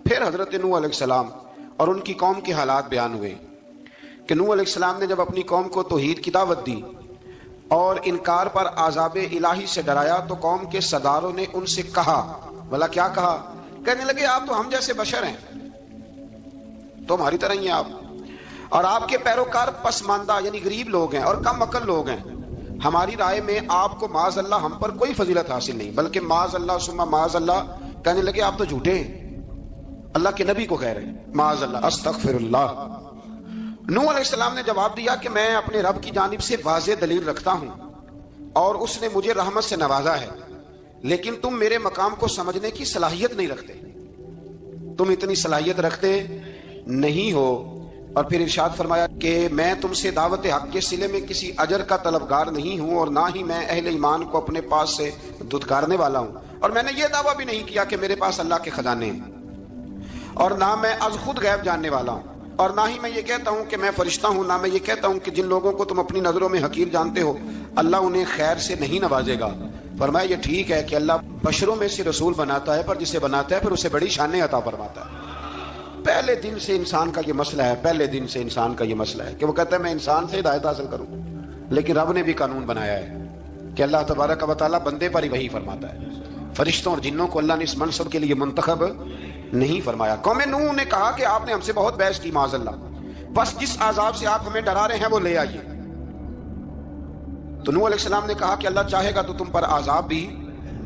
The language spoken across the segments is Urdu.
پھر حضرت نوح علیہ السلام اور ان کی قوم کے حالات بیان ہوئے کہ نوح علیہ السلام نے جب اپنی قوم کو توحید کی دعوت دی اور انکار پر عذاب الہی سے ڈرایا تو قوم کے سرداروں نے ان سے کہا، بھلا کیا کہا؟ کہنے لگے آپ تو ہم جیسے بشر ہیں، تو ہماری طرح ہی ہیں آپ، اور آپ کے پیروکار پسماندہ یعنی غریب لوگ ہیں اور کم عقل لوگ ہیں، ہماری رائے میں آپ کو معاذ اللہ ہم پر کوئی فضیلت حاصل نہیں، بلکہ معاذ اللہ ثم معاذ اللہ۔ کہنے لگے آپ تو جھوٹے ہیں، اللہ کے نبی کو کہہ رہے ہیں معاذ اللہ، استغفر اللہ۔ نوح علیہ السلام نے جواب دیا کہ میں اپنے رب کی جانب سے واضح دلیل رکھتا ہوں اور اس نے مجھے رحمت سے نوازا ہے، لیکن تم میرے مقام کو سمجھنے کی صلاحیت نہیں رکھتے، تم اتنی صلاحیت رکھتے نہیں ہو۔ اور پھر ارشاد فرمایا کہ میں تم سے دعوت حق کے صلے میں کسی اجر کا طلبگار نہیں ہوں، اور نہ ہی میں اہل ایمان کو اپنے پاس سے دھتکارنے والا ہوں، اور میں نے یہ دعویٰ بھی نہیں کیا کہ میرے پاس اللہ کے خزانے ہیں، اور نہ میں از خود غیب جاننے والا ہوں، اور نہ ہی میں یہ کہتا ہوں کہ میں فرشتہ ہوں، نہ میں یہ کہتا ہوں کہ جن لوگوں کو تم اپنی نظروں میں حقیر جانتے ہو اللہ انہیں خیر سے نہیں نوازے گا۔ فرمایا یہ ٹھیک ہے کہ اللہ بشروں میں سے رسول بناتا ہے، پر جسے بناتا ہے پھر اسے بڑی شانیں عطا فرماتا ہے۔ پہلے دن سے انسان کا یہ مسئلہ ہے، پہلے دن سے انسان کا یہ مسئلہ ہے کہ وہ کہتا ہے میں انسان سے ہدایت حاصل کروں، لیکن رب نے بھی قانون بنایا ہے کہ اللہ تبارک و تعالیٰ بندے پر ہی وحی فرماتا ہے، فرشتوں اور جنوں کو اللہ نے اس منصب کے لیے منتخب نہیں فرمایا۔ قوم نوح نے کہا کہ آپ نے ہم سے بہت بحث کی معاذ اللہ، بس جس عذاب سے آپ ہمیں ڈرا رہے ہیں وہ لے آئیے۔ تو نوح علیہ السلام نے کہا کہ اللہ چاہے گا تو تم پر عذاب بھی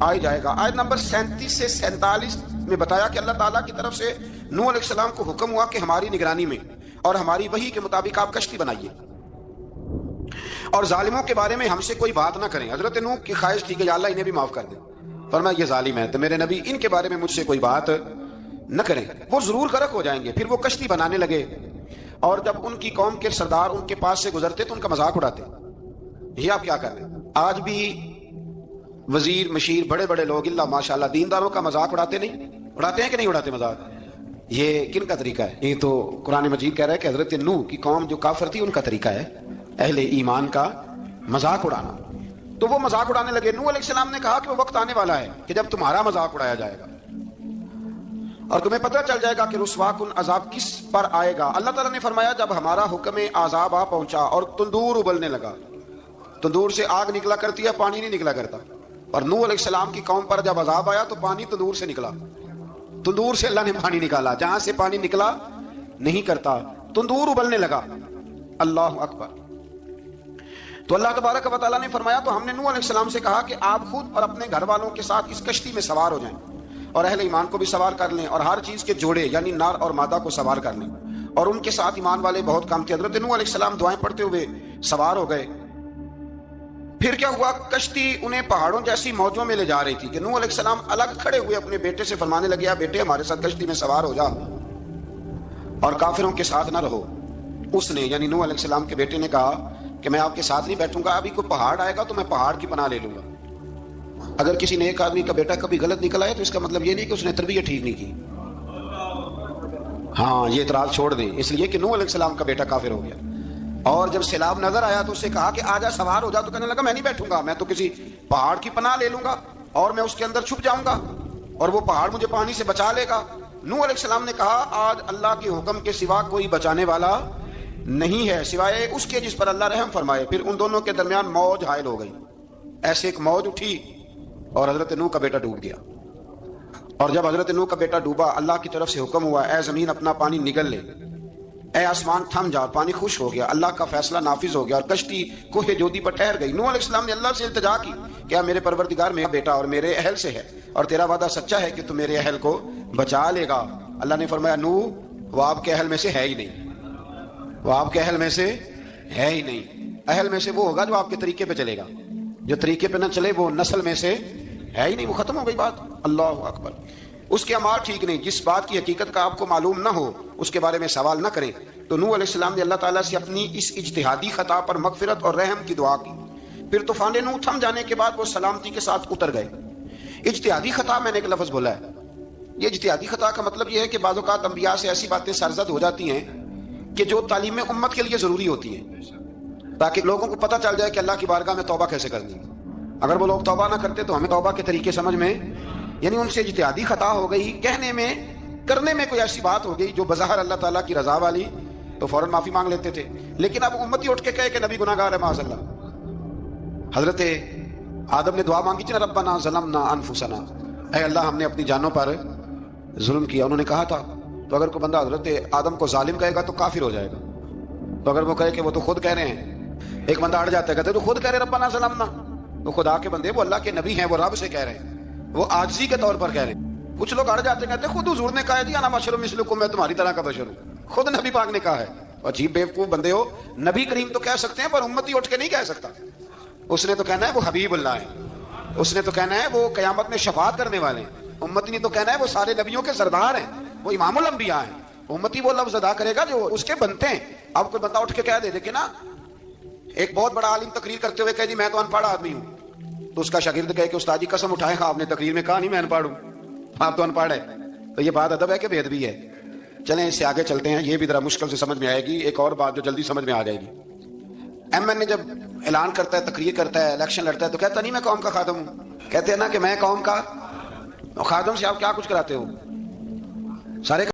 آ جائے گا۔ آیت نمبر 37 سے 47 میں بتایا کہ اللہ تعالیٰ کی طرف سے نوح علیہ السلام کو حکم ہوا کہ ہماری نگرانی میں اور ہماری وحی کے مطابق آپ کشتی بنائیے اور ظالموں کے بارے میں ہم سے کوئی بات نہ کریں۔ حضرت نوح کی خواہش تھی کہ یا اللہ انہیں بھی معاف کر دے، فرمایا یہ ظالم ہے تو میرے نبی ان کے بارے میں مجھ سے کوئی بات نہ کریں، وہ ضرور غرق ہو جائیں گے۔ پھر وہ کشتی بنانے لگے، اور جب ان کی قوم کے سردار ان کے پاس سے گزرتے تو ان کا مذاق اڑاتے۔ یہ آپ کیا کر رہے ہیں؟ آج بھی وزیر مشیر بڑے بڑے لوگ اللہ ماشاءاللہ دینداروں کا مذاق اڑاتے نہیں؟ اڑاتے ہیں کہ نہیں اڑاتے مذاق؟ یہ کن کا طریقہ ہے؟ یہ تو قرآن مجید کہہ رہا ہے کہ حضرت نوح کی قوم جو کافر تھی ان کا طریقہ ہے اہل ایمان کا مذاق اڑانا۔ تو وہ مذاق اڑانے لگے۔ نوح علیہ السلام نے کہا کہ وہ وقت آنے والا ہے کہ جب تمہارا مذاق اڑایا جائے گا اور تمہیں پتہ چل جائے گا کہ رسوا کن عذاب کس پر آئے گا۔ اللہ تعالیٰ نے فرمایا جب ہمارا حکم عذاب آ پہنچا اور تندور ابلنے لگا، تندور سے آگ نکلا کرتی ہے، پانی نہیں نکلا کرتا، اور نوح علیہ السلام کی قوم پر جب عذاب آیا تو پانی تندور سے نکلا، تندور سے اللہ نے پانی نکالا، جہاں سے پانی نکلا نہیں کرتا، تندور ابلنے لگا۔ اللہ اکبر۔ تو اللہ تبارک و تعالیٰ نے فرمایا تو ہم نے نوح علیہ السلام سے کہا کہ آپ خود اور اپنے گھر والوں کے ساتھ اس کشتی میں سوار ہو جائیں اور اہل ایمان کو بھی سوار کر لیں، اور ہر چیز کے جوڑے یعنی نار اور مادہ کو سوار کر لیں، اور ان کے ساتھ ایمان والے بہت کم تھے۔ حضرت نوح علیہ السلام دعائیں پڑھتے ہوئے سوار ہو گئے۔ پھر کیا ہوا؟ کشتی انہیں پہاڑوں جیسی موجوں میں لے جا رہی تھی کہ نوح علیہ السلام الگ کھڑے ہوئے اپنے بیٹے سے فرمانے لگے یا بیٹے ہمارے ساتھ کشتی میں سوار ہو جا اور کافروں کے ساتھ نہ رہو۔ اس نے یعنی نوح علیہ السلام کے بیٹے نے کہا کہ میں آپ کے ساتھ نہیں بیٹھوں گا، ابھی کوئی پہاڑ آئے گا تو میں پہاڑ کی پناہ لے لوں گا۔ اگر کسی نیک آدمی کا بیٹا کبھی غلط نکلا ہے تو اس کا مطلب یہ نہیں کہ اس نے تربیت ٹھیک نہیں کی، ہاں یہ اعتراض چھوڑ دیں، اس لیے کہ نوح علیہ السلام کا بیٹا کافر ہو گیا۔ اور جب سیلاب نظر آیا تو اس سے کہا کہ آجا سوار ہو جا، تو کہنے لگا میں نہیں بیٹھوں گا، میں تو کسی پہاڑ کی پناہ لے لوں گا اور میں اس کے اندر چھپ جاؤں گا اور وہ پہاڑ مجھے پانی سے بچا لے گا۔ نوح علیہ السلام نے کہا آج اللہ کے حکم کے سوا کوئی بچانے والا نہیں ہے سوائے اس کے جس پر اللہ رحم فرمائے۔ پھر ان دونوں کے درمیان موج حائل ہو گئی، ایسے ایک موج اٹھی اور حضرت نوح کا بیٹا ڈوب گیا۔ اور جب حضرت نوح کا بیٹا ڈوبا اللہ کی طرف سے حکم ہوا اے زمین اپنا پانی نگل لے، اے آسمان تھم جا، پانی خوش ہو گیا، اللہ کا فیصلہ نافذ ہو گیا اور کشتی کوہ جودی پر ٹھہر گئی۔ نوح علیہ السلام نے اللہ سے التجا کی کہ میرے پروردگار میرا بیٹا اور میرے اہل سے ہے اور تیرا وعدہ سچا ہے کہ تو میرے اہل کو بچا لے گا۔ اللہ نے فرمایا نوح وہ آپ کے اہل میں سے ہے ہی نہیں، وہ آپ کے اہل میں سے ہے ہی نہیں، اہل میں سے وہ ہوگا جو آپ کے طریقے پہ چلے گا، جو طریقے پہ نہ چلے وہ نسل میں سے ہے ہی نہیں، وہ ختم ہو گئی بات۔ اللہ اکبر۔ اس کے اعمال ٹھیک نہیں، جس بات کی حقیقت کا آپ کو معلوم نہ ہو اس کے بارے میں سوال نہ کریں۔ تو نوح علیہ السلام نے اللہ تعالیٰ سے اپنی اس اجتہادی خطا پر مغفرت اور رحم کی دعا کی۔ پھر طوفان نوح تھم جانے کے بعد وہ سلامتی کے ساتھ اتر گئے۔ اجتہادی خطا میں نے ایک لفظ بولا ہے، یہ اجتہادی خطا کا مطلب یہ ہے کہ بعض اوقات انبیاء سے ایسی باتیں سرزد ہو جاتی ہیں کہ جو تعلیم امت کے لیے ضروری ہوتی ہیں تاکہ لوگوں کو پتہ چل جائے کہ اللہ کی بارگاہ میں توبہ کیسے کرنی ہے۔ اگر وہ لوگ توبہ نہ کرتے تو ہمیں توبہ کے طریقے سمجھ میں، یعنی ان سے اجتہادی خطا ہو گئی، کہنے میں کرنے میں کوئی ایسی بات ہو گئی جو بظاہر اللہ تعالیٰ کی رضا والی تو فوراً معافی مانگ لیتے تھے، لیکن اب امتی اٹھ کے کہے کہ نبی گناہ گار ہے معاذ اللہ۔ حضرت آدم نے دعا مانگی تھی نا، ربنا ظلمنا انفسنا، اے اللہ ہم نے اپنی جانوں پر ظلم کیا۔ انہوں نے کہا تھا تو اگر کوئی بندہ حضرت آدم کو ظالم کہے گا تو کافر ہو جائے گا، تو اگر وہ کہے کہ وہ تو خود کہہ رہے ہیں، ایک بندہ اڑ جاتا ہے کہتے تو خود کہہ رہے ربنا ظلمنا، تو خدا کے بندے وہ اللہ کے نبی ہیں، وہ رب سے کہہ رہے ہیں، وہ عاجزی کے طور پر کہہ رہے ہیں۔ کچھ لوگ اڑ جاتے ہیں کہتے ہیں خود حضور نے کہا ہے جی انا بشر مثلکم، میں تمہاری طرح کا بشر ہوں، خود نبی پاک نے کہا ہے۔ عجیب بیوقوف بندے ہو، نبی کریم تو کہہ سکتے ہیں پر امتی اٹھ کے نہیں کہہ سکتا۔ اس نے تو کہنا ہے وہ حبیب اللہ ہے، اس نے تو کہنا ہے وہ قیامت میں شفاعت کرنے والے ہیں، امتی نے تو کہنا ہے وہ سارے نبیوں کے سردار ہیں، وہ امام الانبیاء ہیں۔ امتی وہ لفظ ادا کرے گا جو اس کے بنتے ہیں۔ اب کوئی بندہ اٹھ کے کہہ دے دیکھے نا، ایک بہت بڑا عالم تقریر کرتے ہوئے کہے جی میں تو ان پڑھ آدمی ہوں، تو اس کا شاگرد کہے کہ استاد جی قسم اٹھائے آپ نے تقریر میں کہا نہیں میں ان پڑھ ہوں، آپ تو ان پڑھ ہے، تو یہ بات ادب ہے کہ بے ادبی ہے؟ چلیں اس سے آگے چلتے ہیں، یہ بھی ذرا مشکل سے سمجھ میں آئے گی، ایک اور بات جو جلدی سمجھ میں آ جائے گی۔ ایم این اے جب اعلان کرتا ہے، تقریر کرتا ہے، الیکشن لڑتا ہے تو کہتا نہیں میں قوم کا خادم ہوں، کہتے ہیں نا کہ میں قوم کا خادم سے آپ کیا کچھ کراتے ہو، سارے